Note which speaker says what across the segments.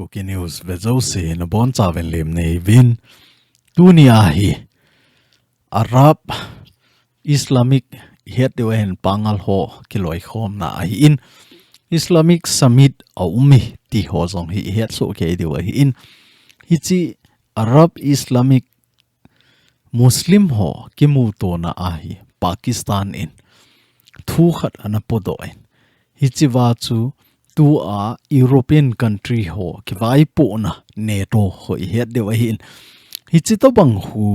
Speaker 1: Kuki news vezo se na bon chaven lem nei vin dunia hi Arab-Islamic het dewen pangal ho kiloi khom na hi in Islamic summit au mi ti ho zong hi het so ke dewa hi in hi chi Arab-Islamic Muslim ho kimu to na hi Pakistan in thu khat anapodo in hi chi wa chu tu a European country ho ki vai po na NATO ho het dewa hi in hi chi to bang hu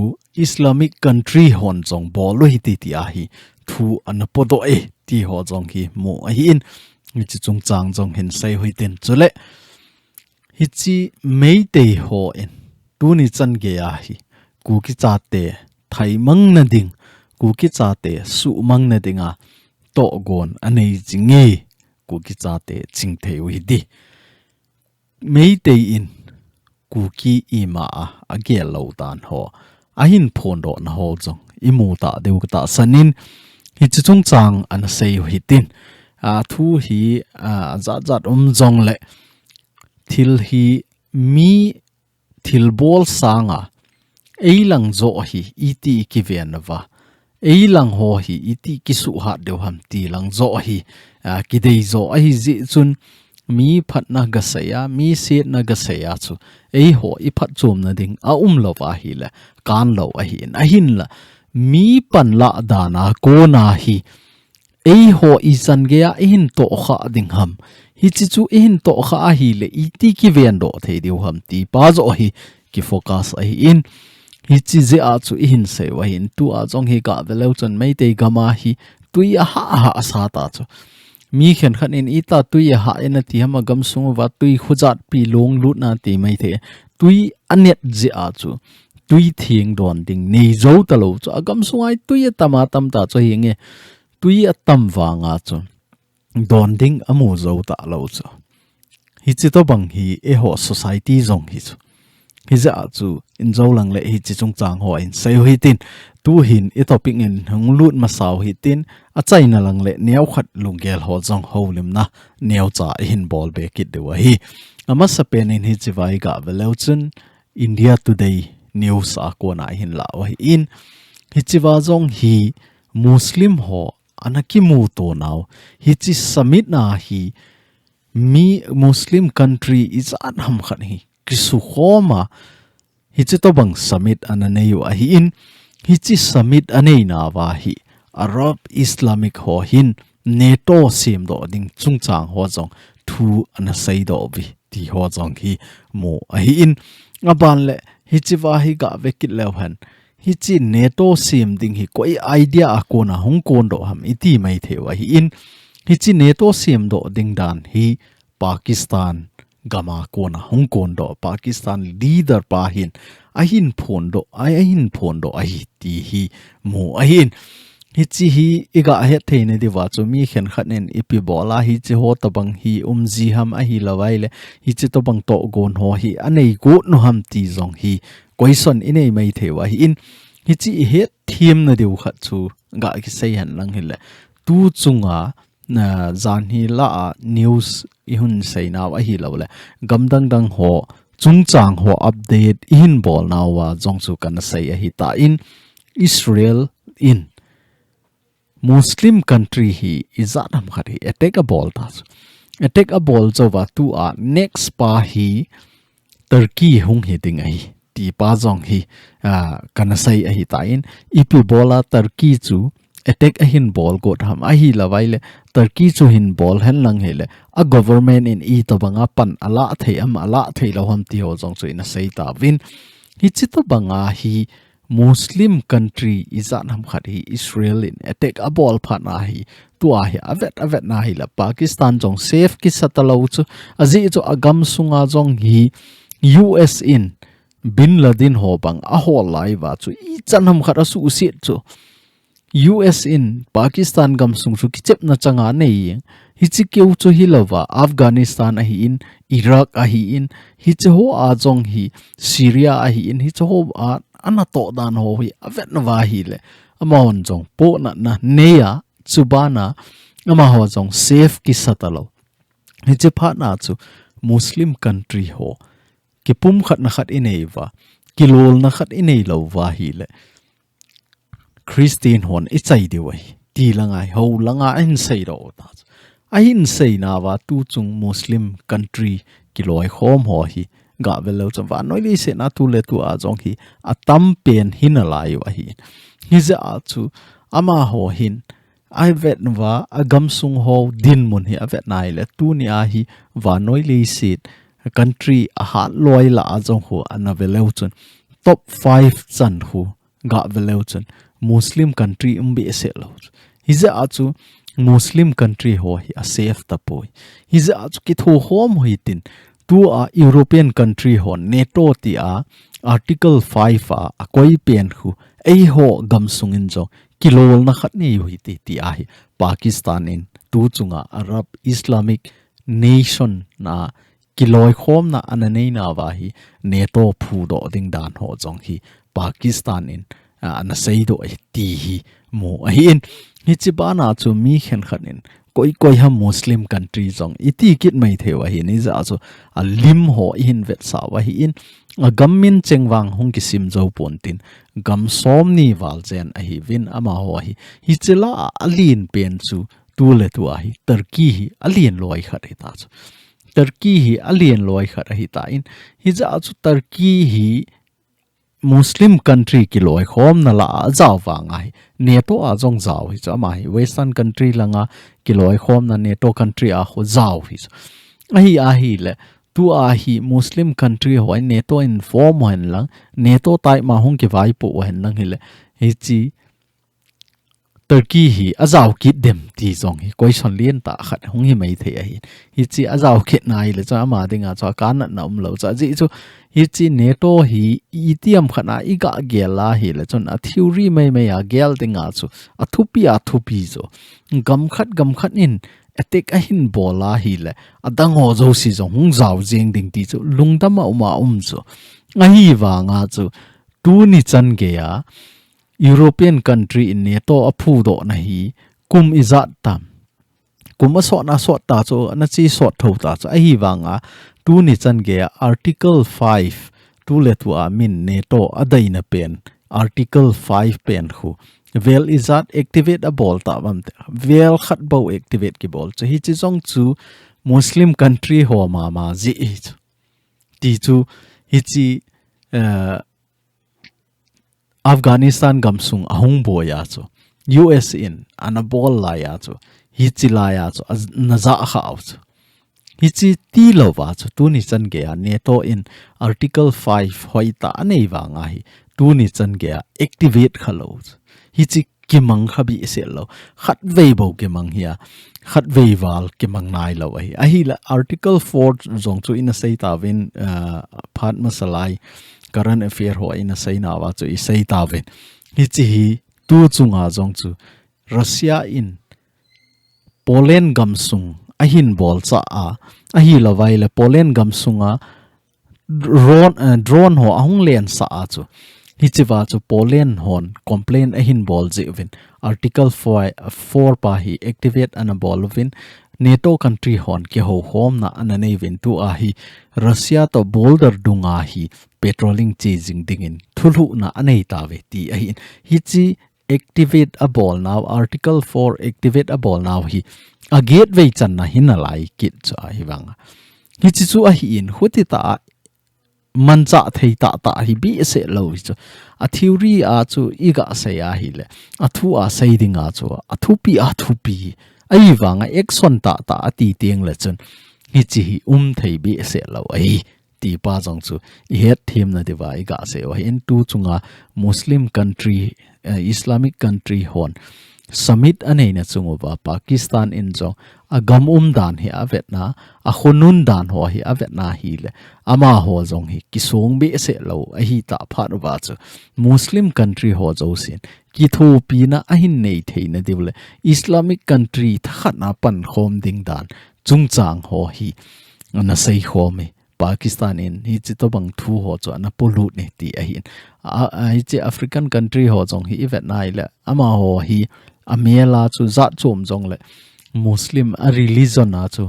Speaker 1: Islamic country hon jong bolo hi ti ti a hi thu anapodo ti ho jong hi mo hi in hi chi chung chang jong hin sai hui ten chule hi chi mei te ho in tu ni chan ge a hi ku ki cha te thai mang na ding ku ki cha te su mang na dinga to gon anei jinge ku ki cha te ching thei wi di mei te in ku ki ima a ge lo dan ho a hin phon do na ho jong i mu ta deu ta sanin hi chi chung chang an sei hi tin a thu hi zat zat jong le thil hi mi thil bol sanga eilang zo hi iti ki venwa eilang ho hi iti ki su ha deu ham ti lang zo hi ki dei zo a hi ji chun mi phat na ga saya mi se na ga saya chu ei ho I phat chum na ding a lo wa hi la kan lo a hi a hin la mi pan la dana ko na hi ei ho I san ge a hin to kha ding ham hi chi chu hin to kha a hi le iti ki ven do thei deu ham ti pa zo hi ki focus a hi in hi chi ze a chu hin se wa hin tu a jong hi ka velo chon mai te gama hi tui a ha sa ta chu mi khen khan in ita tui ha ena ti hama gam sung wa tui khujat pi long lut na ti mai the tui anet ze a chu tui thieng don ding nei zo ta lo chu agam sung ai tui tama tam ta chu hi nge tui a tam wa nga chu don ding amu zo ta lo chu hi chi to bang hi e ho society zong hi chu hi za chu in zo lang le hi chi chung chang ho in sei hi tin tu hin e topic in hung lut ma saw hi tin a chaina lang le neu khat lungel ho jong ho lim na neu cha hin bol be kit de wa hi ama sa pen in hi chi vai ga velo chun India Today news a ko na hin la wa hi in hi chi wa jong hi Muslim ho anaki mu to now hi chi summit na hi mi Muslim country is anham khan hi kisu khoma hi chi to bang summit ananei wa hi in hi chi summit anei na wa hi Arab-Islamic ho hin NATO sim do ding chung chang ho jong thu ana sei do bi ti ho jong hi mo a hi in aban le hi chi wa hi ga vekit lew han hi chi NATO sim ding hi koi idea a ko na hong kon do ham iti mai the wa hi in hi chi NATO sim do ding dan hi Pakistan gama kona Hong Kong do Pakistan leader pa hin ahin phon do ai ti hi mo ahin hi chi hi iga he theine di wa chu mi khen khanen ipi bola hi chi ho tabang hi ji ham a hi lawaile hi chi to bang to gon ho hi anei go no ham ti zong hi question inei mai thewa hi in hi chi he thim na deu khat chu ga ki sei han lang hile tu chunga na zan hi la news ihun sei naw a hi lo le gamdang dang ho chung chang ho update in bol naw wa jong chu kan sei a hi ta in Israel in Muslim country hi izanam khari attack a ball cho wa tu a next pa hi Turkey hung hi ding a hi ti pa jong hi kan sei a hi ta in ipi bola Turkey chu attack a hin ball go tham a hi lawaile Turkey chu hin ball hen lang hele a government in e to banga pan ala thei am ala thei lo ham ti ho jong chu in a sei ta win hi chi to banga hi Muslim country izan ham khat hi Israel in attack a ball phat na hi tu a hi avet na hi la Pakistan jong safe ki satalo chu azi chu agam sunga jong hi US in Bin Laden ho bang a ho lai wa chu I chan ham khat a su si chu US in Pakistan gam sung su kichep na changa nei hi chi keu chu hi lawa Afghanistan a hi in Iraq a hi in hi chu ho a jong hi Syria a hi in hi chu ho a ana to dan ho hi avet na wa hi le amon jong po na neya chubana ama ho jong safe ki satalo hi chi pha na chu Muslim country ho ki pum khat na khat ineiwa kilol na khat inei lo wa hi le Christian hon ichai de wai ti langai ho langa in sei ro ta a hin sei na wa tu chung Muslim country kiloi khom ho hi ga velo cham wa noi li se na tu le tu a jong hi a tam pen hin alai wa hi hi za a chu ama ho hin ai vet wa agam sung ho din mun hi avet nai le tu ni a hi wa noi li sit country a hat loi la a jong ho ana velo chun top 5 chan hu ga velo chun Muslim country umbi se lo hi za a chu Muslim country ho hi a safe ta poi hi za a chu ki tho hom hi tin tu a European country ho NATO ti a article 5 a koi pen hu ei ho gam sungin jo kilol na khat ni hui ti a hi Pakistan in tu chunga Arab-Islamic nation na kiloi khom na ananei na wa hi NATO phu do ding dan ho jong hi Pakistan in ana sei do ti hi mo hi in hi chi ba na chu mi khen khat in koi ha Muslim country jong iti kit mai thewa hi ni za chu a lim ho in vet sa wa hi in a gammin chengwang hung ki sim zo pon tin gam som ni wal chen a hi win ama ho hi chela alin pen chu tu le tu a hi Turkey hi alien loi khat hi ta chu Turkey hi alien loi khat hi ta in hi za chu Turkey hi Muslim country ki loi khom na la zaw wa ngai NATO a jong zaw hi cha mai western country langa ki loi khom na NATO country a ho zaw hi a hi le tu a hi Muslim country ho NATO inform hen lang NATO tai ma hong ki vai po hen lang hi le hi chi Turkey hi azaw kit dem ti jong hi question lien ta khat hong hi mai the hi chi azaw kit nai le cha ma dinga cha kan na lo cha ji chu hi chi NATO hi itiam khana iga gela hi le chon a theory mai a gel dinga chu a thupi zo gam khat in attack a hin bola hi le adang ho zo si zo hung zaw jeng ding ti chu lungdam ma chu a hi wa nga chu tu ni chan ge ya European country in NATO aphu do na hi kum izat tam kum so na so ta cho na chi so tho ta cho a hi wanga tu ni chan ge article 5 tu le tu a min NATO adai na pen article 5 pen khu vel izat activate a bol ta bam vel khat bo activate ki bol cho hi chi jong chu Muslim country ho ma ji ti chu hi chi Afghanistan gamsung ahung boya cho US in anabol la ya cho hi chi la ya cho naza khaw cho hi chi ti lo wa cho tu ni chan ge NATO in article 5 hoita anei wa nga hi tu ni chan ge activate khalo hi chi kimang khabi se lo khat vei bo kimang hiya khat vei wal kimang nai lo hi la article 4 jong chu in a sei ta win phat masalai current affair ho in a sei na wa chu I sei ta ven hi chi hi tu chunga jong chu Russia in Poland gamsung a hin bol cha a hi lawai le Poland gamsunga drone ho ahung len sa chu hi chi wa chu Poland hon complain a hin bol je vin article 4 pa hi activate an bol vin NATO country hon ke ho hom na ananei vin tu a hi Russia to boulder dunga hi patrolling chasing dingin thulu na anei ta ve ti a hi chi activate a ball now article 4 activate a ball now hi a gateway chan na hinalai kit cha hi wanga hi chi chu a hi in huti ta mancha thei ta hi bi se lo chu a theory a chu iga se a hi le a thu a sei dinga chu a thu pi ai wanga action ta ati tiang le chun hi chi hi thei bi se lo ai ti pa jong chu het thim na dewa iga se wa in tu chunga Muslim country Islamic country hon summit anei na chungo ba Pakistan in jo agam dan hi avet na a khonun dan ho hi avet na hi le ama ho jong hi kisong be se lo a hi ta phat ba chu Muslim country ho jo sin ki thu pi na a hin nei thei na dible Islamic country thakhat na pan khom ding dan chung chang ho hi na sei khome Pakistan in hi chi to bang thu ho cho na pollute ne ti a hin hi chi African country ho jong hi event nai le ama ho hi amela chu za chom jong le Muslim a religion na chu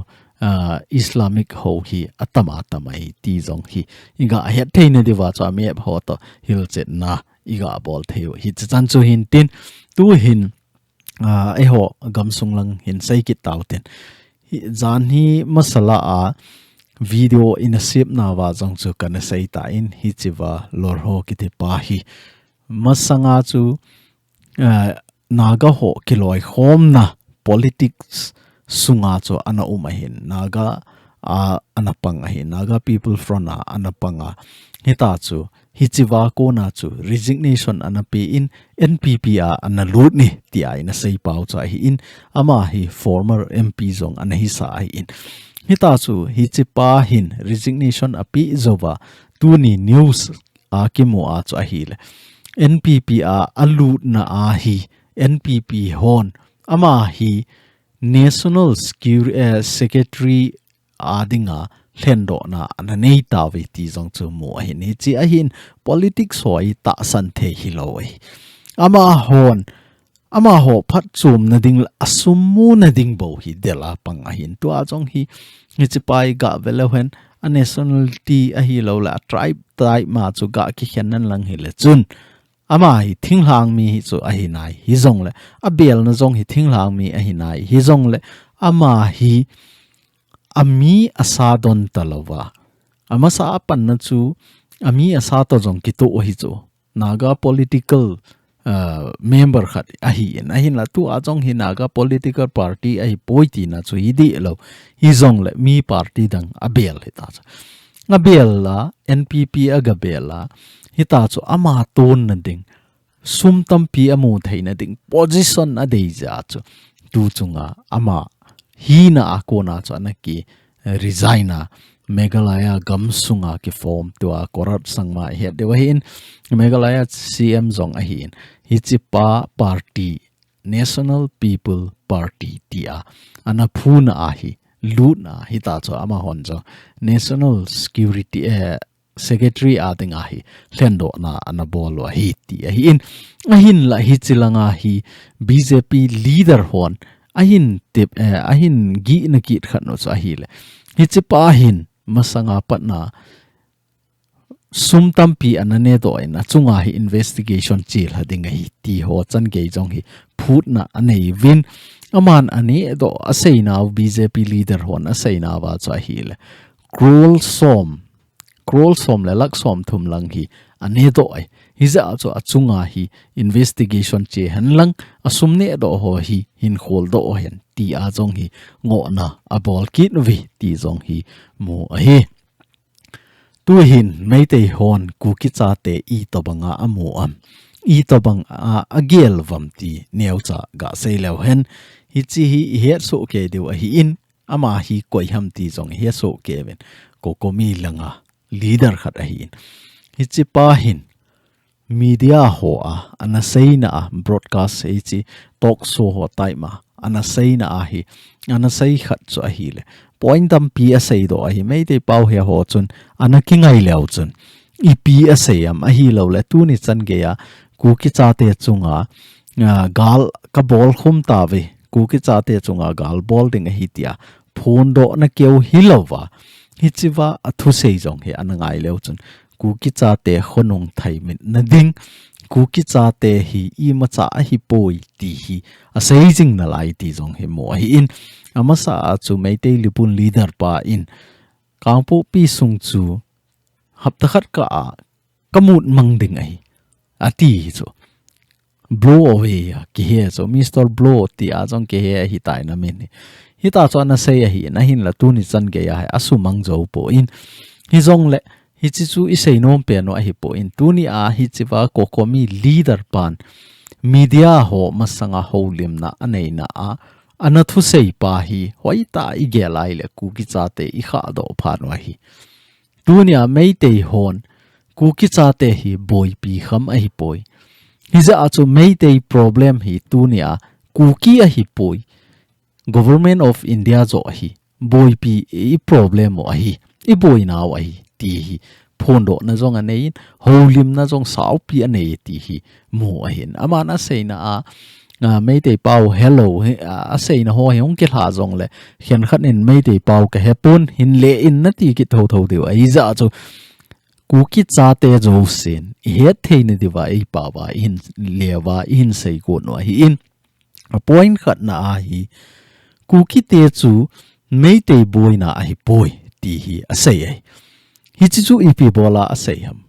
Speaker 1: Islamic HOUHI atama tamai ti zong hi iga het thein diwa cha me ho to hilchet na iga bol theu hi chan chu hin tin tu hin ho gam sung lang hin sai ki tau ten zan hi masala a video in a sip na wa jong chu kan sai ta in hi chiwa lor ho ki te pa hi masanga chu naga ho kiloi khom na politics sunga cho ana umahin naga anapang ahin naga people front anapanga hita chu hichiwa ko na chu resignation anapi in NPP analut ni ti na sei pau cha hi in ama hi former MP zong an hi sa hi in hita chu hichipa hin resignation api zowa tu ni news kimo cha hi le NPP alut na hi NPP hon ama hi National Secretary adinga lendo na ananei tawi ti zong chu mo hin hi chi ahin politics hoi ta san the hi loi ama ho phat chum na ding asumu na ding bo hi dela pang ahin tu a jong hi chi pai ga velen a nationality a hi lo la tribe ma chu ga ki khenan lang hi le chun ama hi thinglang mi hi chu a hi nai hi zong le a bel na zong hi thinglang mi a hi nai hi zong le ama hi ami asa don talawa ama sa pan na chu ami asa to zong ki to hi chu naga political member khat a hi la tu a jong hi naga political party a hi poiti na chu hi di lo hi zong le mi party dang a bel hi ta nga bel la NPP aga bel la hita chu ama ton na ding sum tampi amu theina ding position a dei ja chu tu chunga ama hi na akona chu anaki resigna Meghalaya gamsunga ki form to a korat sangma he de wahin Meghalaya CM zong a hin hichipa party National People Party tia anapuna ahi luna hita chu ama honjo National Security Secretary ading ahi lendo na anabolo hi ti ahin la hi chilanga hi BJP leader hon ahin tip ahin gi na ki khat no cha hi le hi chipa hin masanga patna sumtampi anane do ina chunga hi investigation chil hading hi ti ho chan ge jong hi phut na anei win aman ani do aseina BJP leader hon aseina wa cha hi le Krol som le lak som thum lang hi ane do ai hi za cho achunga hi investigation che han lang asumne do ho hi hin khol do hen ti a jong hi ngo na abol kit vi ti jong hi mu a hi tu hin meite hon Kuki cha te I to banga amu am I to bang agel vam ti neu cha ga sei lew hen hi chi hi he so ke de hi in ama hi koi ham ti jong he so ke ven ko mi langa leader khat ahin hi chi pa hin media ho anaseina broadcast hi talk show ho taima anaseina hi anasei khat chu a hi le point am pi a sei do hi mei te pau he ho chun anakingai lew chun I pi a sei am a hi lo le tu ni chan ge ya Kuki cha te chunga gal ka bol khum ta ve Kuki cha te chunga gal bol ding a hi tia phone do na keu hi lowa hi chiwa athu sei jong he anangai lew chun Kuki cha te khonong thai min na ding Kuki cha te hi I ma cha hi poi ti hi a sei jing na lai ti jong he mo hi in amasa chu meite lipun leader pa in kangpo pi sung chu hapta khat ka kamut mang ding ai ati chu blow away ki he so Mr. Blow ti a jong ke he hi tai na min hi ta cho na sei hi na hin la tu ni chan ge ya asu mang zo po in hi jong le hi chi chu I sei nom pe no a hi po in tu ni a hi chiwa kokomi leader pan media ho masanga ho lim na anei na anathu sei pa hi hoi ta I ge lai le Kuki cha te I kha do phan wa hi tu ni a mei te hon Kuki cha te hi boy pi kham a hi poi hi za chu mei te problem hi tu ni a Kuki a hi poi Government of India zo hi boy pi I problem o hi I boy na wa hi ti hi phondo na zong anei holim na zong sau pi anei ti hi mo hin amana sei na mấy tây bao hello say na ho hong cái hạ zong le hiện khát nên mấy tây bao cái hepon hin lệ in nát thì cái thâu thâu điều ấy ra cho Kuki CHATEN zo sen het thei na diwa ei pa wa in lewa in sei ko no hi in a point khat na a hi Kuki te chu mei te boy na a hi boy ti hi a sei ai hi chu ipi bola a sei ham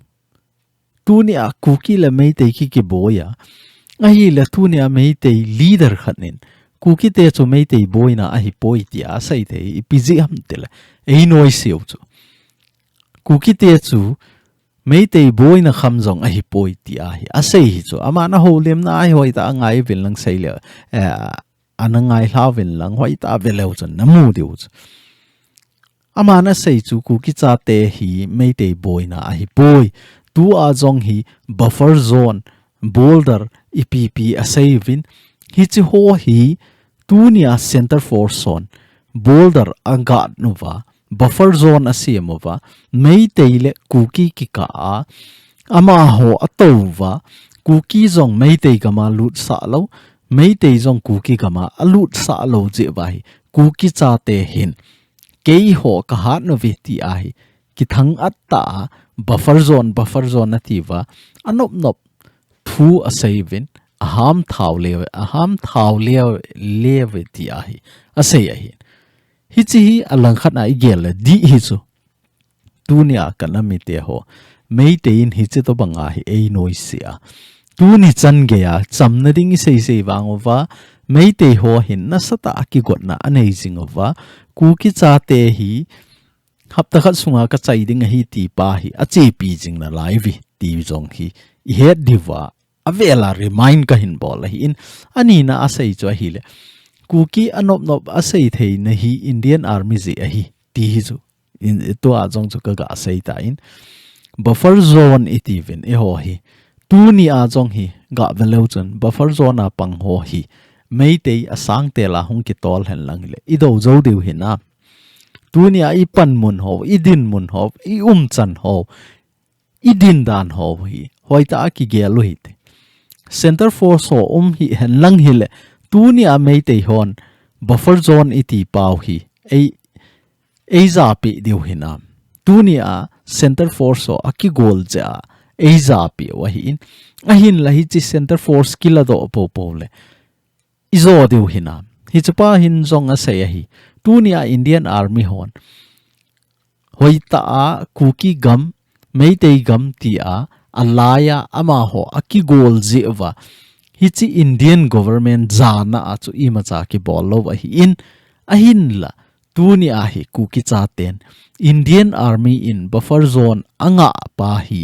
Speaker 1: tu ni a Kuki la mei te ki boy a hi la tu ni a mei te leader khat nin Kuki te chu mei te boy na a hi boy ti a sei te ipi ji ham te la ei noi siu chu Kuki te chu mấy tây boy na kham zong a hi poi ti a hi a sei hi chu ama na ho lem na ai hoi ta ngai vil lang sei le ana ngai hla vil lang hoi ta veleu chun na mu diu chu ama na sei chu Kuki CHATEN hi mấy tây boy na a hi poi tu a zong hi buffer zone boulder ipp a sei vin hi chi ho hi tu nia center for zone boulder anga nuwa buffer zone asiamova mei teile Kuki ki ka ama ho atova Kuki zong mei tei kama lut sa lo mei tei zong Kuki kama alut sa lo je vai Kuki CHATEN hin kei ho ka hat no veti ai ki thang atta buffer zone ativa anop nop thu asavin aham thau le veti ai asai ai hi chi hi alang khat na igel di hi chu tu nia kana mi te ho mei te in hi che to banga hi ei noi sia tu ni chan ge ya cham na ding sei wang wa mei te ho hin na sata ki got na anei jing wa Kuki CHATEN hi hapta khat sunga ka chai ding hi ti pa hi a che pi jing na live ti jong hi he diwa avela remind ka hin bol hi in ani na asai cho hi le Kuki anop nop asai thei na hi Indian Army ji a hi ti hi chu in to a jong chu ka ga asai ta in buffer zone itiven e ho hi tu ni a jong hi ga veleu chun buffer zone a pang ho hi mei te asang te la hong ki tol hen lang le I do zo diu hin a tu ni a I pan mun ho I din mun ho I chan ho I din dan ho hi hoi ta ki ge lo hi te center force ho hi hen lang hi le tu ni a mei te hon buffer zone iti pau hi ei za pi diu hinam tu ni a center force o aki gol ja ei za pi wa hi in a hin la hi chi center force kila do po le izo diu hinam hi chapa hin zong a sei hi tu ni a Indian Army hon hoi ta a Kuki gam mei te gam ti a alaya ama ho aki gol je wa hichi Indian government zana achu ima cha ki bollo wa hi in ahin la tu ni a hi Kuki CHATEN Indian Army in buffer zone anga pa hi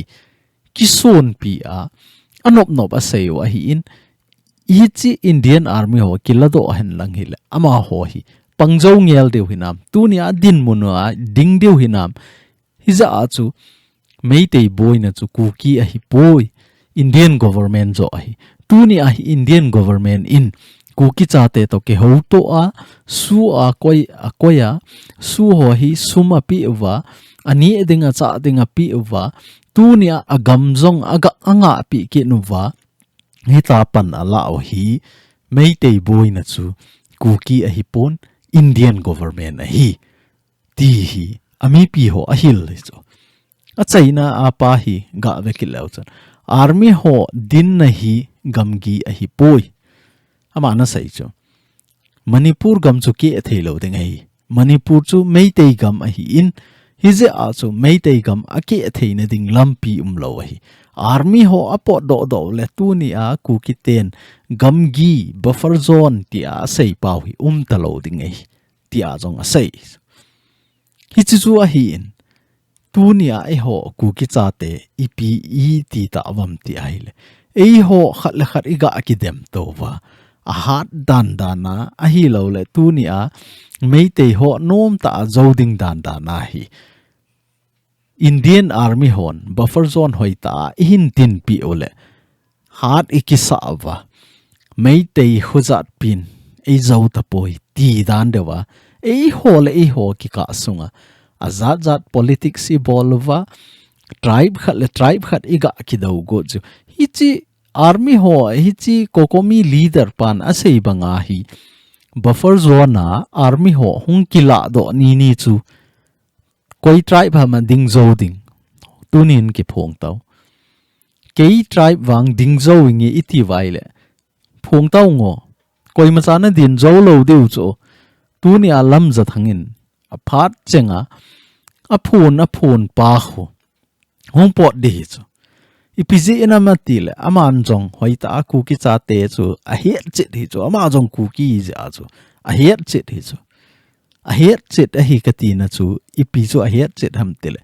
Speaker 1: kison pi a anop nop a sei wa hi in hichi Indian Army ho kilado hen lang hi le ama ho hi pangzo ngel deu hinam tu ni a din munwa ding deu hinam hiza achu meitei boy na chu Kuki a hi boy Indian government zo a hi tu ni a Indian government in Kuki CHATEN to ke ho to a su a koya su ho hi suma pi wa ani edinga cha dinga pi wa tu ni a gamjong aga anga pi ke nu wa hi ta pan ala o hi meitei boy na chu Kuki a hi pon Indian government a hi ti hi ami pi ho a hil le cho a chaina a pa hi ga ve ki lau chan army ho din na hi gamgi a hi poi ama na sai cho Manipur gam chu ke thelo ding ai Manipur chu meitei gam a hi in hi je a chu meitei gam a ke theina ding lampi lo hi army ho apo do le tu ni a Kuki ten gamgi buffer zone ti a sei pau hi talo ding ai ti a jong a sei hi chu a hi in tu ni a e ho Kuki CHATEN ipi ti ta awam ti ai le e ho khat le khat iga ki dem to wa a hat dan dana a hi lo le tu ni a meitei ho nom ta zoding dan dana hi Indian Army hon buffer zone hoita hin tin pi ole hat ikisa wa meitei huzat pin e zo ta poi ti dan dewa e ho ki ka sunga azat politics I bolwa tribe khat iga ki do go ju hichi army ho hi chi kokomi leader pan asei banga hi buffer zone na army ho hung kila do ni chu koi tribe ha ma ding zo ding tunin ki phong tau kei tribe wang ding zo ngi iti waile phong tau ngo koi ma chana din zo lo deu cho tuni alam za thangin a phat chenga a phun pa khu hong pot de chu ipizi ina matile aman jong hoita kuki cha te chu a het chit hi chu ama jong kuki ja chu a het chit hi chu a het chit a hi katina chu ipi chu a het chit ham tile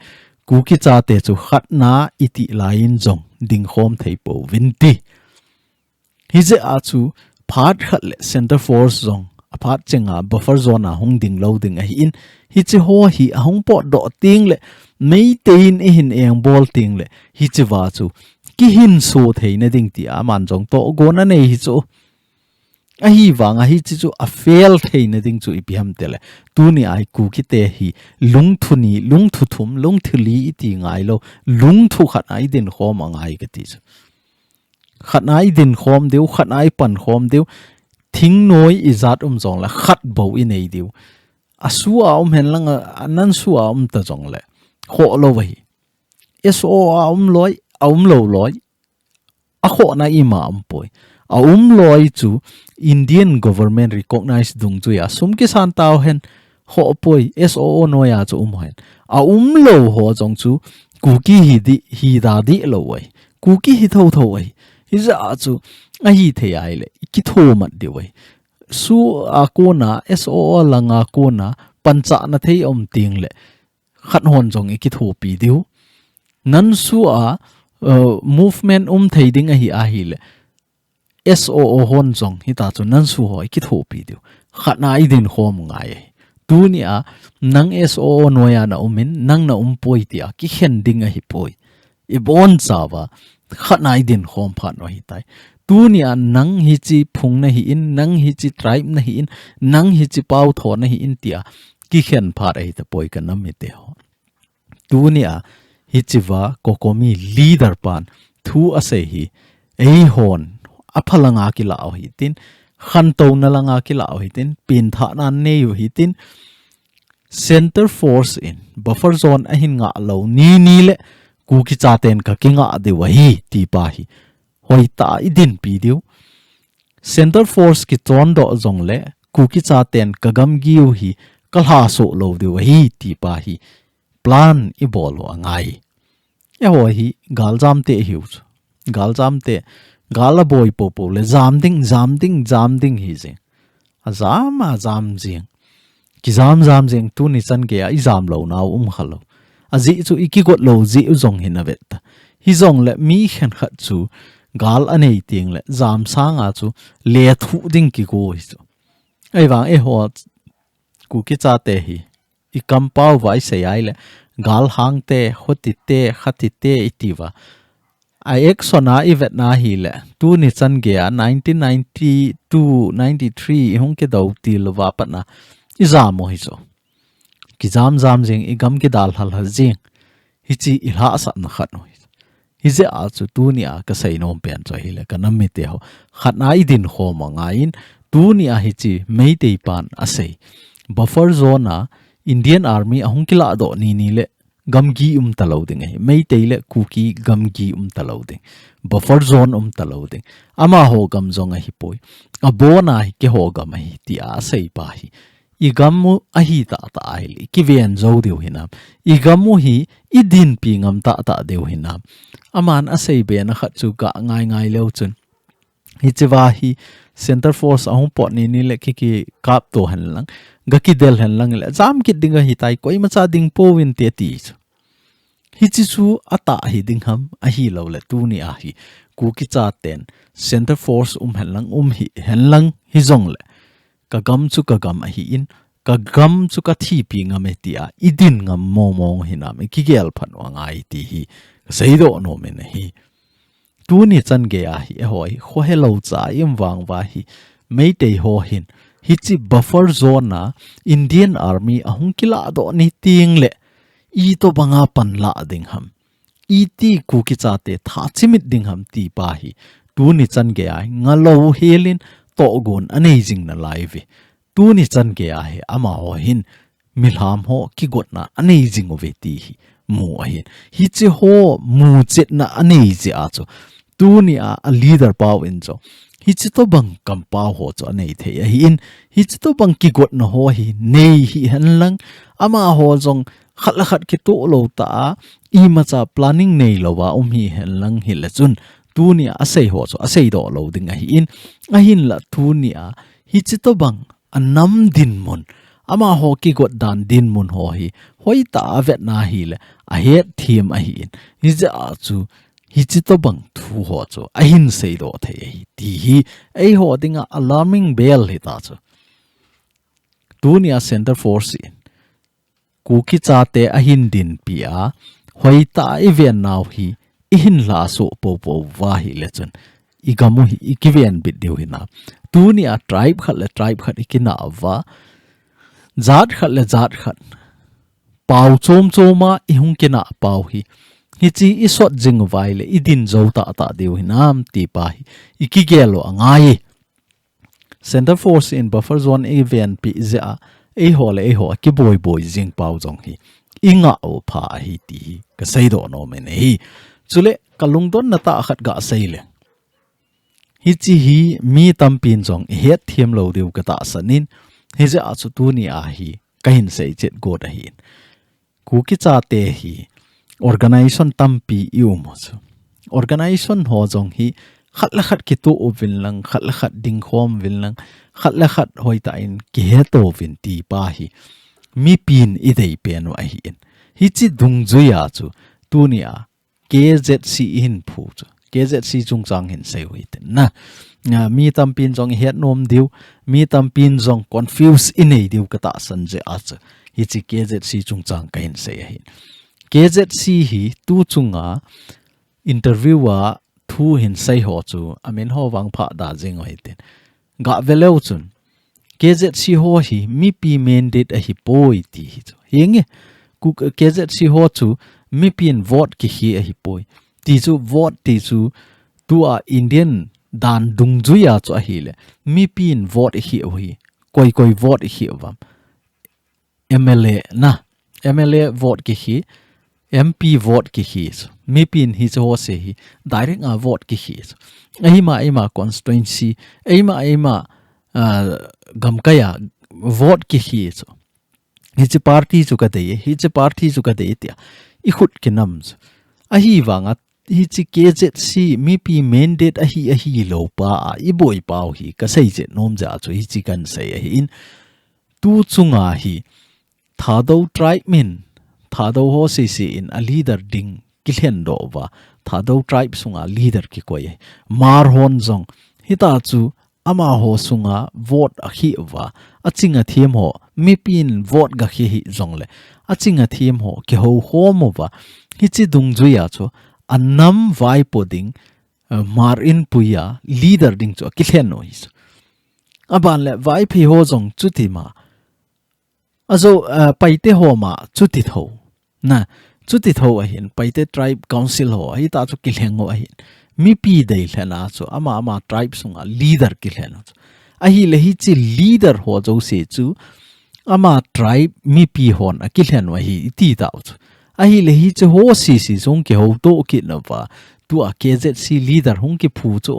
Speaker 1: kuki cha te chu khat na iti lain jong ding khom thei po vinti hi je a chu phat khat le center force jong a phat chenga buffer zone a hong ding lo ding a hi in hi che ho hi a hong po do ting le mei tein e hin eng bol ting le hi che wa chu ki hin so thei na ding ti a man jong to go na nei hi chu a hi wanga hi chu a fail thei na ding chu ipiam tele tu ni ai ku ki te hi lung thu thum lung thuli ti ngai lo lung thu khat ai din khom angai ka ti chu khat ai din khom deu khat ai pan khom deu thing noi izat jong la khat bo i nei deu asua hen lang anan suwa ta jong le kho lo wei so loi lo loi a kho na ima poi a loi chu Indian government recognize dung chu ya sum ki san taw hen kho poi so no ya chu hen a lo ho jong chu kuki hi da di lo wei kuki hi tho wei hi za chu a hi the ai le ki tho mat de wei su a ko na so langa ko na pancha na thei ting le khat hon jong ki tho pi diu nan su a movement thei ding a hi le so hon jong hi ta chu nan su ho ki tho pi diu khat na I din khom ngai tu ni a nang so no ya na umin nang na poi ti a ki khen ding a hi poi I bon chawa khat na I din khom phat no hi tai tu ni a nang hi chi phung na hi in nang hi chi tribe na hi in nang hi chi pau tho na hi in tia ki khen phat ai ta poi ka nam mi te ho tu ni a hi chi wa kokomi leader pan thu ase hi ei hon aphalanga ki la hi tin khan to na langa ki la hi tin pin tha na ne yu hi tin center force in buffer zone a hin nga lo ni le ku ki chaten ka kinga de wa hi ti pa hi hoi ta I din pi diu center force ki chon do jong le ku ki chaten ka gam giu hi kalha so lo de wa hi ti pa hi plan I bol wa ngai e ho hi gal jam te hiu gal jam te gala boy popo le jam ding hi je a jam jing ki jam jing tu ni chan ke I jam lo naw khalo a ji chu iki got lo ji jong hin a vet hi jong le mi khen khat chu gal anei ting le jam sanga chu le thu ding ki go hi chu ai wang e ho ku ki cha te hi I kam pau vai se ai le gal hang te khoti te khati te itiwa ai exona I vet na hi le tu ni chan ge 1992 93 hong ke do ti lo wa pa na I jam mo hi chu ki jam jing I gam ki dal hal jing hi chi I ha sa na khat no hi je a chu tu ni a ka sei nom pen cho hi le ka nam mi te ho khat na I din kho ma nga in tu ni a hi chi mei te pan a sei buffer zone a Indian army ahung kila do ni le gamgi talo ding ai mei te le kuki gamgi talo ding buffer zone talo ding ama ho gam zong a hi poi a bona hi ke ho gam hi ti a sei pa hi I gamu a hi ta ai li ki ven zo deu hinam I gamu hi I din pi ngam ta deu hinam aman a sei be na khat chu ka ngai leu chun hi chewa hi center force ahung pot ni le ki kap to han lang ga ki del han lang le jam ki dinga hi tai koi ma cha ding po win te ti hi chi chu ata hi ding ham a hi lo le tu ni a hi ku ki cha ten center force han lang hi han lang hi zong le ka gam a hi in ka gam chu ka thi pi nga me ti a idin ngam mo hi na me ki gel phan wa ngai ti hi sei do no me ne hi tu ni chan ge a hi hoi kho hello cha im wang wa hi mei te ho hin hi chi buffer zone na Indian army ahung kila do ni ting le I to banga pan la ding ham I ti ku ki cha te tha chimit ding ham ti pa hi tu ni chan ge ai nga lo helin to gon anei jing na live tu ni chan ge ai ama ho hin milham ho ki got na anei jing ove ti hi mu a hin hi che ho mu chet na anei je a chu tu ni a leader pau in cho hi che to bang kam pa ho cho anei the hi in hi che to bang ki got na ho hi nei hi han lang ama ho jong khat la khat ki to lo ta I ma cha planning nei lo wa hi han lang hi la chun tu ni a sei ho cho a sei do lo ding a hi in a hin la tu ni a hi che to bang anam din mon ama ho ki got dan din mun ho hi hoi ta vet na hi le a het thim a hi in hi ja a chu hi chi to bang thu ho chu a hin sei do the hi ti hi ei ho dinga alarming bell hi ta chu tu ni a center force in Kuki cha te a hin din pia hoi ta event now hi in la so po po wa hi le chun igamu hi ikiven bit deu hi na tu ni a tribe khat ikina wa zat khat pau chom choma I hung kina pau hi hi chi I sot jing vai le idin zo ta deu hi nam ti pa hi ikigelo angai center force in buffer zone event pi za e ho ki boy jing pau jong hi inga o pha hi ti ka sei do no men hi chule kalung don na ta khat ga sei le hi chi hi mi tampin jong het thiam lo deu ka ta sanin hi ja chu tu ni a hi kahin sei chet go da hin ku ki cha te hi organization tampi iu mo chu organization ho jong hi khat la khat ki tu ovin lang khat la khat ding khom vin lang khat la khat hoi ta in ki he to vin ti pa hi mi pin I dei pen wa hi in hi chi dung zu ya chu tu ni a KZC in phu chu KZC chung chang hin sei hoi ten na mi tam pin jong het nom diu mi tam pin jong confuse in ei diu ka ta san je a chu hi chi KZC chung chang ka hin sei hin KZC hi tu chunga interviewer thu hin sei ho chu amen ho wang pha da jing hoi ten ga veleu chun KZC ho hi mi pi mandate a hi poi ti hi chu hinge ku KZC ho chu mi pin vote ki hi a hi poi ti chu vote ti chu tu a Indian dan dung ju ya chu a hi le mi pin vote hi hi koi vote hi wam MLA na MLA vote ki hi MP vote ki hi mi pin hi cho se hi direct a vote ki hi ai ma constituency ai ma gamkaya vote ki hi cho hi chi party chu ka de hi chi party chu ka de tia I khut ki nam a hi wanga hi chi KZC mi pi mandate a hi lo pa I boy pau hi ka sei je nom ja chu hi chi kan sei hi in tu chunga hi thado tribe min thado ho se in a leader ding kilhen do wa thado tribe sunga leader ki koi mar hon jong hita chu ama ho sunga vote a hi wa achinga thiem ho mi pin vote ga hi jong le achinga thiem ho ki ho mo wa hi chi dung ju ya chu anam vai poding mar in puya leader ding chu kilhen no hi aban le vai phi ho jong chu ti ma azo paite ho ma chu ti tho na chu ti tho a hin paite tribe council ho hi ta chu kilhen ho a hin mi pi dei hlena chu ama tribe sunga leader kilhen a hi le hi chi leader ho jo se chu ama tribe mi pi hon a kilhen wa hi ti ta chu a hi le hi chu ho si jong ke ho to ki na wa tu a KZC leader hung ki phu chu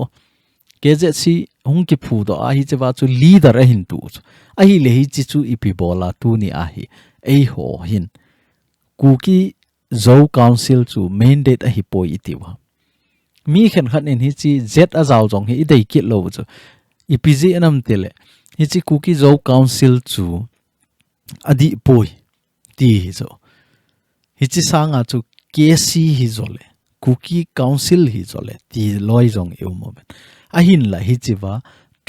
Speaker 1: KZC hung ki phu do a hi che wa chu leader a hin tu a hi le hi chi chu ipi bola tu ni a hi ei ho hin Kuki zo council chu mandate a hi poi itiwa mi khen khan in hi chi z a zaw jong hi dei kit lo chu ipg anam tele hi chi Kuki zo council chu adi poi ti zo hi chi sanga chu KC hi zole Kuki council hi zole ti loi jong eu moment a hin la hi chi wa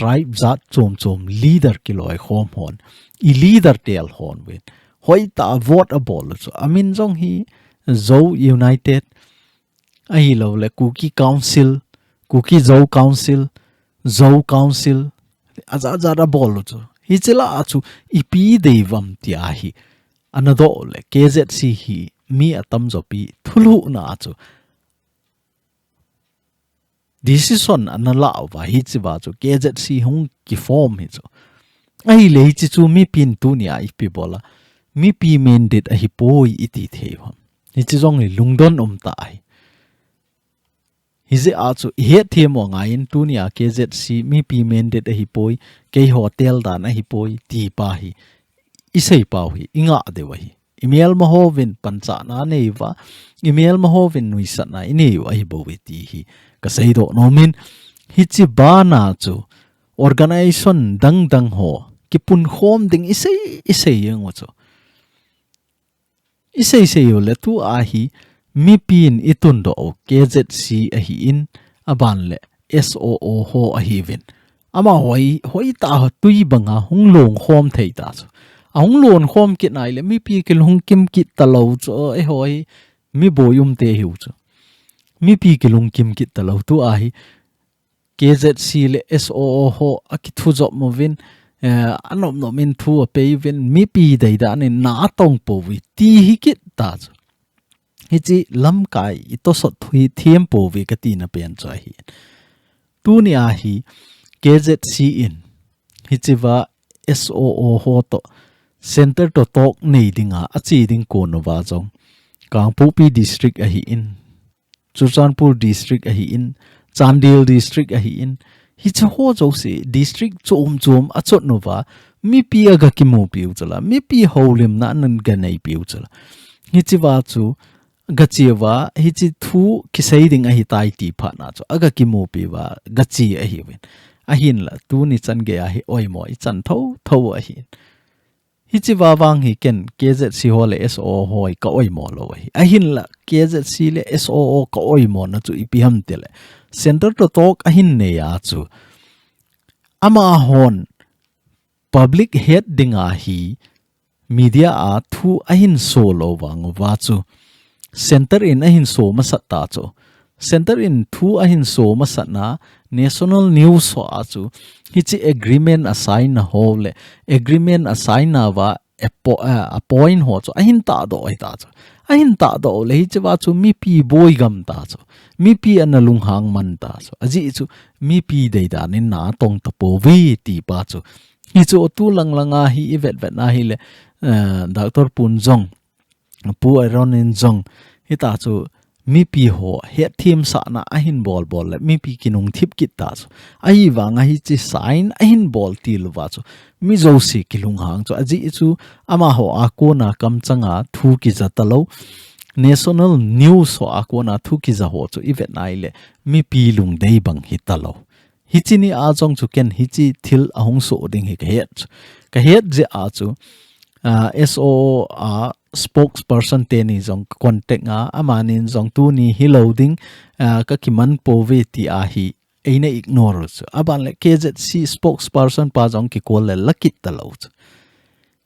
Speaker 1: tribe zat chom leader ki loi khom hon I leader tel hon win hoi ta vote a bol chu amin jong hi zo united a hi lo le Kuki council Kuki zo council aza da bol chu hi chela chu ipi deivam ti a hi anado le KZC hi mi atam zo pi thulu na chu decision anala wa hi chi ba chu KZC hung ki form hi chu ai le chi chu mi pin tu nia ipi bola mi pi mandate a hi poi iti thei hom hi chi jong ni lungdon ta ai hi je a chu he the mo nga in tu nia KZC mi pi mandate a hi poi ke hotel da na hi poi ti pa hi isei pau hi inga de wa hi email ma hovin pancha na nei wa email ma hovin nui sa na ini wa hi bo ti hi ka sei do no min hi chi ba na chu organization dang ho kipun khom ding isei yang chu isei yo le tu a hi mi pin itun do KZC a hi in aban le SOO ho a hi vin ama hoi ta tui banga hung long khom thei ta chu ahung lon khom ki nai le mi pi ki lung kim ki talo chu e hoi mi boyum te hiu chu mi pi ki lung kim ki talo tu a hi KZC le SOO ho akithu job movin anom no min thu a pe vin mi pi dai da ne na tong po wi ti hi ki ta chu hi chi lam kai I to so thui thiem po wi ka ti na pen cha hi tu ni a hi KZC in hi chi wa SOO ho to center to talk nei dinga achi ding ko no wa jong Kangpu pi district a hi in Chuchanpur district a hi in Chandil district a hi in hi cha ho jo se district chom achot no wa mi pi aga ki mo piu chala mi pi holim na nan ga nei piu chala hi chi wa chu ga chi wa hi chi thu ki sei ding a hi tai ti pha na chu aga ki mo pi wa ga chi a hi win a hin la tu ni chan ge a hi oi mo I chan tho a hi hi chi wa wang hi ken KZC ho le SO hoi ka oi mo lo hi a hin la KZC le SOO ka oi mo na chu ipi ham te le center to talk a hin ne ya chu ama hon public head dinga hi media a thu a hin so lo wang wa chu center in a hin so ma sat ta chu center in thu a hin so ma sat na national news so a chu hi chi agreement assign na ho le agreement assign na wa appoint ho chu a hin ta do ai ta chu a hin ta do le hi chi wa chu mi pi boy gam ta chu mi pi an lung hang man ta chu aji chu mi pi dei da nin na tong ta po vi ti pa chu hi chu tu langa hi vet na hi le Dr. Pun Jong pu aron in Jong hi ta chu mi pi ho he thim sa na a hin bol le mi pi kinung thip kit ta chu ai wanga hi chi sign a hin bol ti lu wa chu mi zo si kilung hang chu aji chu ama ho a ko na kam changa thu ki za talo national news ho a ko na thu ki za ho chu event nai le mi pi lung dei bang hi talo hi chi ni a jong chu ken hi chi thil ahung so ding hi ka het je a chu SO a spokesperson te ni jong contact nga amanin jong tu ni hi loading ka kiman po ve ti a hi eina ignore chu aban le KZC spokesperson pa jong ki call le lakit ta lo chu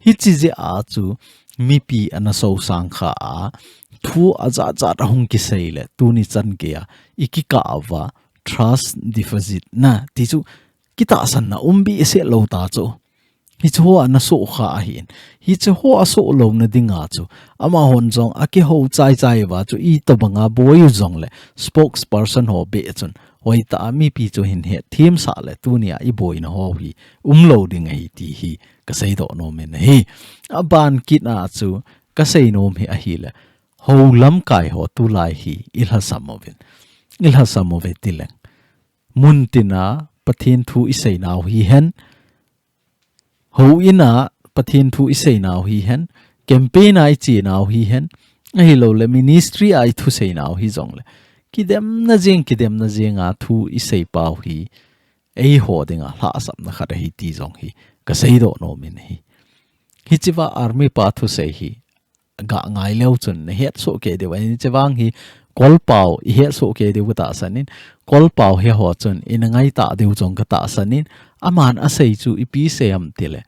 Speaker 1: hi chi je a chu mi pi ana so sang kha a thu aza za hung ki sei le tu ni chan ke ya ikika awa trust deficit na ti chu kita san na umbi se lo ta chu hi chu ana so kha hin hi chu ho aso lo na dinga chu ama hon jong aki ho chai wa chu I to banga boy jong le spokesperson ho be chun hoi ta mi pi chu hin he thim sa le tu nia I boy na ho hi lo ding hi ti hi ka sei do no men hi aban kit na chu ka sei nom hi a hi le ho lam kai ho tu lai hi ilha samovin tileng muntina pathin thu isei naw hi hen ho ina pathin thu isei naw hi hen campaign ai chi naw hi hen ai lo le ministry ai thu sei naw hi jong le kidem na jeng a thu isei pau hi ei ho dinga hla sam na khare hi ti jong hi ka sei do no min hi chiwa army pa thu sei hi ga ngai leu chun ne het so ke de wani chewang hi kol pau I het so ke de ta sanin kol pau he ho chun in ngai ta deu jong ka ta sanin aman a sei chu ipi se am tile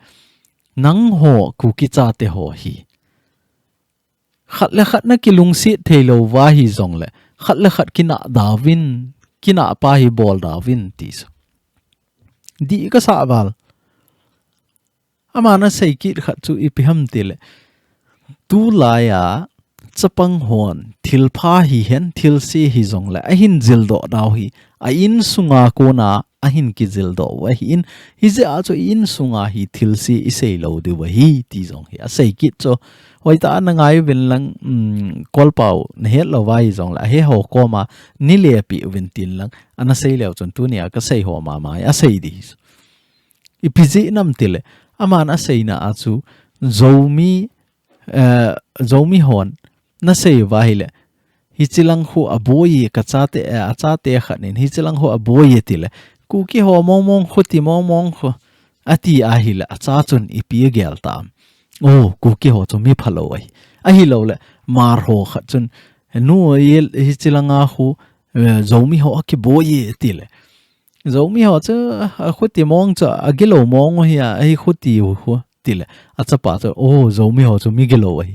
Speaker 1: nang ho Kuki cha te ho hi khat na ki lungsi thelo wa hi jong le khat kina Daovin kina pa hi bol Daovin ti di ka sa bal amana sei ki khat chu ipi ham tile tu la ya chapang hon thil pha hi hen thil si hi zong le a hin zil do daw hi a in sunga ko na a hin ki zil do wa hi in hi ze a cho in sunga hi thil si i sei lo de wa hi ti zong hi a sei kit cho hoi ta na ngai vin lang kol pau ne het lo wai zong la he ho ko ma ni le pi vin tin lang ana sei leo chon tu nia ka sei ho ma mai a sei di i pizi nam tile aman a sei na a chu zomi hon na sei vai le hi chilang hu aboi ka chate a chate khanin hi chilang hu aboi tile Kuki ho mong khuti mong kho ati a hi le a cha chun i pi gel tam oh Kuki ho chu mi phalo ai a hi lo le mar ho kha chun nu yel hi chilanga hu zomi ho ki boi tile zomi ho chu khuti mong cha agilo mong hi a hi khuti hu tile a cha pa chu oh zomi ho chu mi gelo ai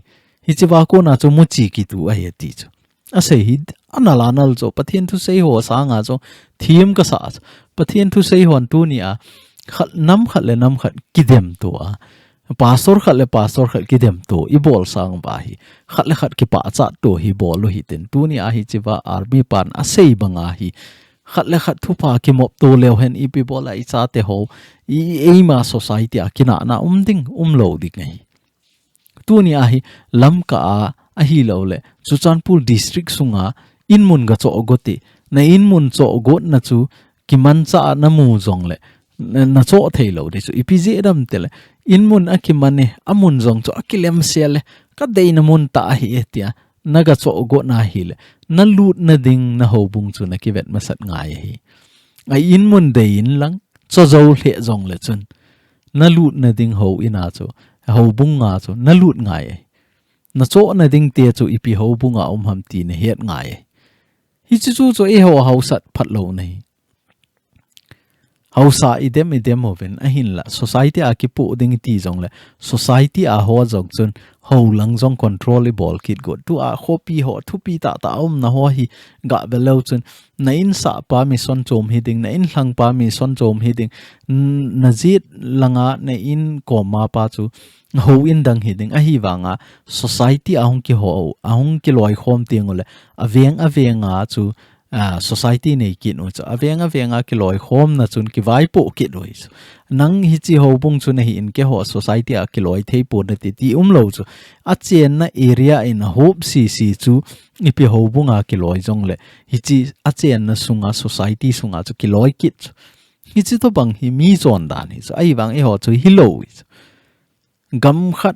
Speaker 1: hi chi wa ko na chu mu chi ki tu ai ti chu a sei hi analanal cho pathian thu sei ho sa nga cho thim ka sa pathian thu sei hon tu ni a khat le nam khat kidem tu a pastor khat kidem tu i bol sang ba hi khat le khat ki pa cha tu hi bol lo hi ten tu ni a hi chiwa army pan a sei banga hi khat le khat thu pa ki mop tu leo hen i pi bol ai cha te ho i ma society a kina na ding lo dik ngai tu ni a hi lam ka a hi lo le Chuchanpur district sunga inmun ga cho gote na inmun cho got na chu kiman cha na mu zong le na cho thei lo de chu ipj dam tele inmun a kimane amun zong cho akilem sele ka dei na mun ta hi etia naga cho got na hi le na lut na ding na ho bung chu na ki vet masat ngai hi ai inmun de in lang cho zo le zong le chun na lut na ding ho ina chu ho bung nga chu na lut ngai na cho na ding te chu ipi ho bunga ham ti ne het ngai hi chu cho e ho hausat phat lo nei hausa idem oven a hin la society a ki pu ding ti jong le society a ho jong chun ho lang jong control ball kit go tu a khopi ho thu pi ta na ho hi ga belo chun na in sa pa mi son chom hi ding na in hlang pa mi son chom hi ding na jit langa na in ko ma pa chu ho in dang hi ding a hi wanga society ahong ki ho ahong ki loi khom tiangole avenga chu society nei ki no cha avenga ki loi khom na chun ki vai po ki doi nang hi chi ho bung chu na hi in ke ho society a ki loi thei po na ti lo chu a chen na area in hope si chu ipi ho bunga ki loi jong le hi chi a chen na sunga society sunga chu ki loi ki hi chi to bang hi mi chon dan hi chu ai wang e ho chu hi lo gam khat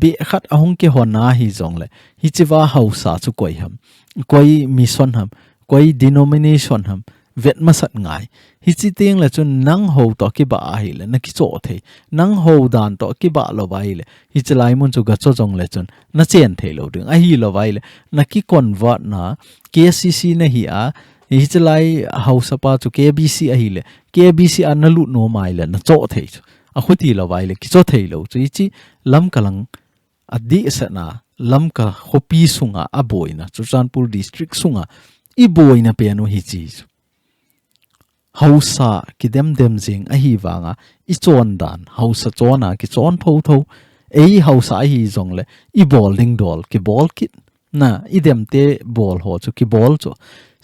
Speaker 1: be khat ahong ke hona hi jong le hi chiwa hausa chu koi ham koi mission ham koi denomination ham vet masat ngai hi chi teng la chun nang ho to ki ba hi le na ki cho the nang ho dan to ki ba lo bai le hi chlai mun chu ga cho jong le chun na chen the lo ding a hi lo bai le na ki convert na KCC na hi a hi chlai hausa pa chu KBC a hi le KBC a na lu no mai le na cho the a khuti lo bai le ki cho the lo chi lam kalang adi sana lam ka khopi sunga a boina Chuchanpur district sunga i boina pe no hi chi hausa ki dem jing a hi wanga i chon dan hausa chona ki chon tho ei hausa hi jong le i bol ding dol ki bol kit na i dem te bol ho chu ki bol chu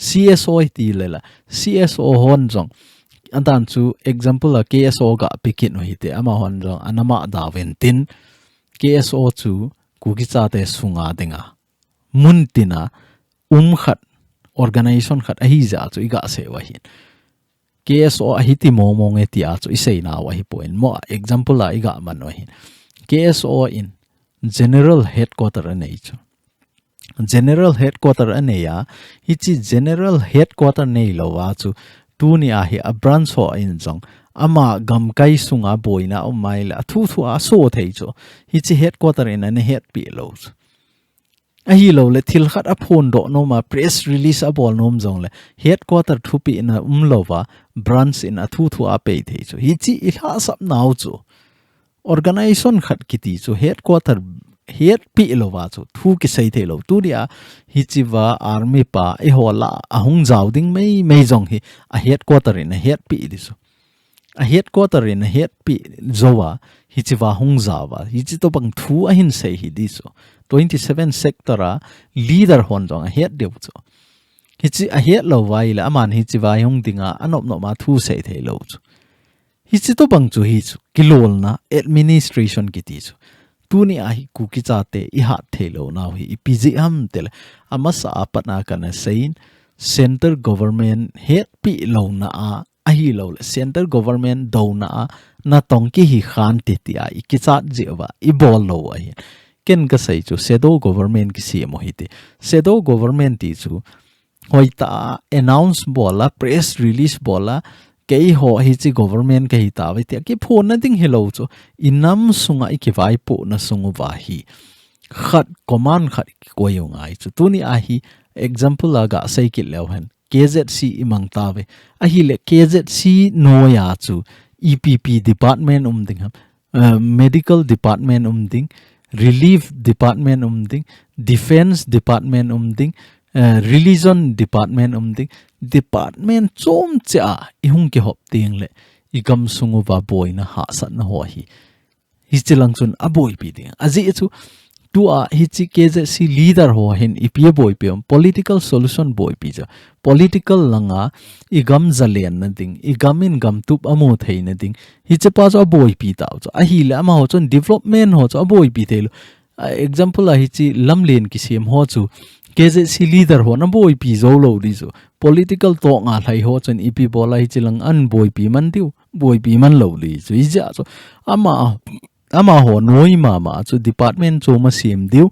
Speaker 1: CSO ti le la CSO hon jong andan chu example a KSO ga pikit no hi te ama hon jong anama Daovin tin KSO chu Kuki cha te sunga denga muntina khat organization khat a hi za chu iga se wa hin KSO a hiti momong e ti a chu isei na wa hi point mo example la iga man wa hin KSO in general headquarter anei chu general headquarter aneya hichi general headquarter nei lo wa chu tu ni a hi a branch ho in jong ama gam kai sunga boina o maila thu a so thei chu hichi headquarter in an head pi lo a hi lo le thil khat a phone do no ma press release a bol nom jong le headquarter thu pi na lo wa branch in a thu a pe thei chu hichi i ha sap nau chu organization khat kiti chu headquarter head pi lo wa chu thu ki sei thei lo tu dia hi chi wa army pa e hola ahung jaw ding mei jong hi a headquarter in a head pi di chu a headquarter in a head pi zowa hi chi wa hung zawa hi chi to bang thu a hin sei hi di so 27 sector leader hon jong a head deu cho hi chi a head lo wai la aman hi chi wa hung dinga anop no ma thu sei thei lo chu hi chi to bang chu hi chu kilol na administration ki ti chu tu ni a hi ku ki cha te I ha thei lo na hi pg am tel ama sa apana kana sein center government head pi lo na a hi lo center government do na na tong ki hi khan ti ti a ki cha je wa I bol lo a hi ken ka sei chu shadow government ki si mo hi te shadow government ti chu hoi ta announce bola press release bola kei ho hi chi government ke hi ta we ti ki phone na ding hello chu inam sunga I ki vai po na sungu wa hi khat command khat ko yo ngai chu tu ni a hi example aga sei ki lew han KZC imang tawe a hi le KZC no ya chu EPP department ding medical department ding relief department ding defense department ding religion department ding department chom cha I hung ke hop ting le igam sungu wa boy na ha sat na ho hi chilang chun a boy pi ding aji chu tu a hi chi KZC leader ho hen IPA boy pe political solution boy pi ja political langa igam zalen na ding igamin gam tup amo thei na ding hi che pa cho boy pi ta cho a hi la ma ho chon development ho cho boy pi thelo example a hi chi lamlen ki sem ho chu KZC leader ho na boy pi zo lo di zo political to nga thai ho chon IP bola hi chilang an boy pi man tiu boy pi man lo li chu I ja cho ama ho noi ma chu department chu ma sim diu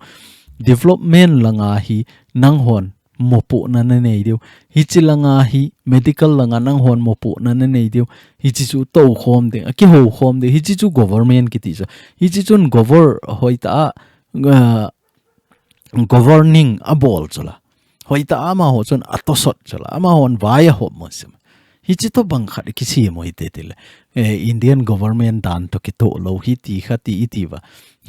Speaker 1: development langa hi nang hon mopo na nei diu hi chilanga hi medical langa nang hon mopo na nei diu hi chi chu to khom de ki ho khom de hi chi chu government ki ti cha hi chi chun hoita governing a bol chula hoita ama ho chun atosot chula ama hon vai ho mo sim hi chi to bang khat ki si mo ite tel Indian government dan to ki to lo hi ti khati itiwa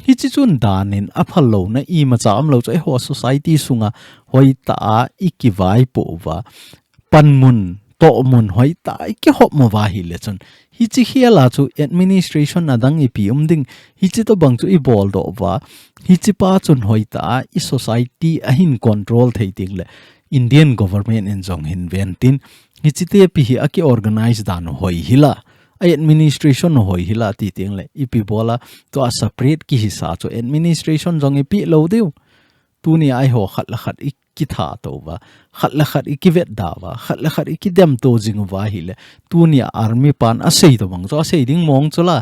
Speaker 1: hi chi chun dan in aphal lo na I ma cham lo chai ho society sunga hoita iki vai po wa panmun to mun hoita ki hop mo wa hi le chun hi chi hiala chu administration adang I pi ding hi chi to bang chu I bol do wa hi chi pa chun hoita I society a hin control thei ting le Indian government en jong hin ventin hi chi te pi hi aki organize dan hoi hila administration hoi hila ti ting le ipi bola to a separate ki hisa cho administration jong pi lo deu tu ni ai ho khat la khat ki tha to wa khat la khat ki vet da wa khat la khat ki dem to jing wa hi le tu ni army pan a sei to bang cho a sei ding mong chola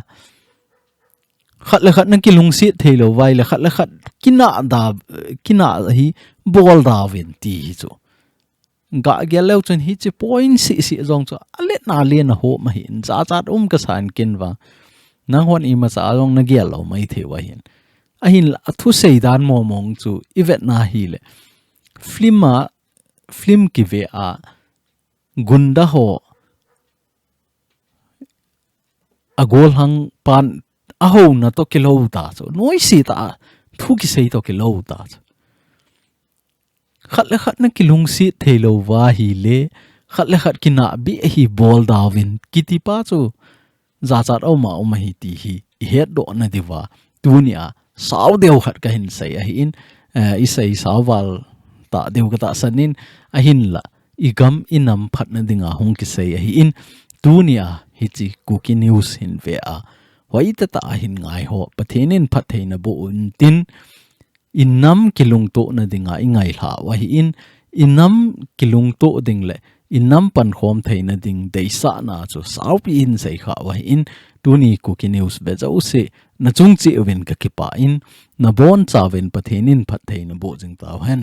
Speaker 1: khat la khat na ki Lungset thei lo wai le khat la khat kina hi bol Daovin ti hi chu ga geleu chun hi chi point si jong cho ale na le na ho ma hin cha ka san kin wa nang hon I ma cha jong na gel lo mai the wa hin a hin la thu sei dan mo mong chu ivet na hi le film ki ve a gunda ho agol hang pan a ho na to kilo ta so noi si ta thu ki sei to kilo ta khat le khat na ki Lungset thei lo wa hi le khat le khat ki na bi hi bol Daovin ki ti pa chu za chat o ma hi ti hi het do na diwa tunia saw deu khat ka hin sei a hi in isai sawal ta deu ka ta sanin a hin la igam inam phat na dinga hong ki sei a hi in tunia hi chi Kuki news hin ve a hoi ta hin ngai ho pathenin phat theina bo un tin inam kilung to na dinga ingai hla wa hi in inam kilung to ding le inam pan khom theina ding deisa na chu saw pi in sei kha wa hi in tuni Kuki news be jau se na chung chi wen ka ki pa in na bon chawen pathenin phat theina bo jing taw hen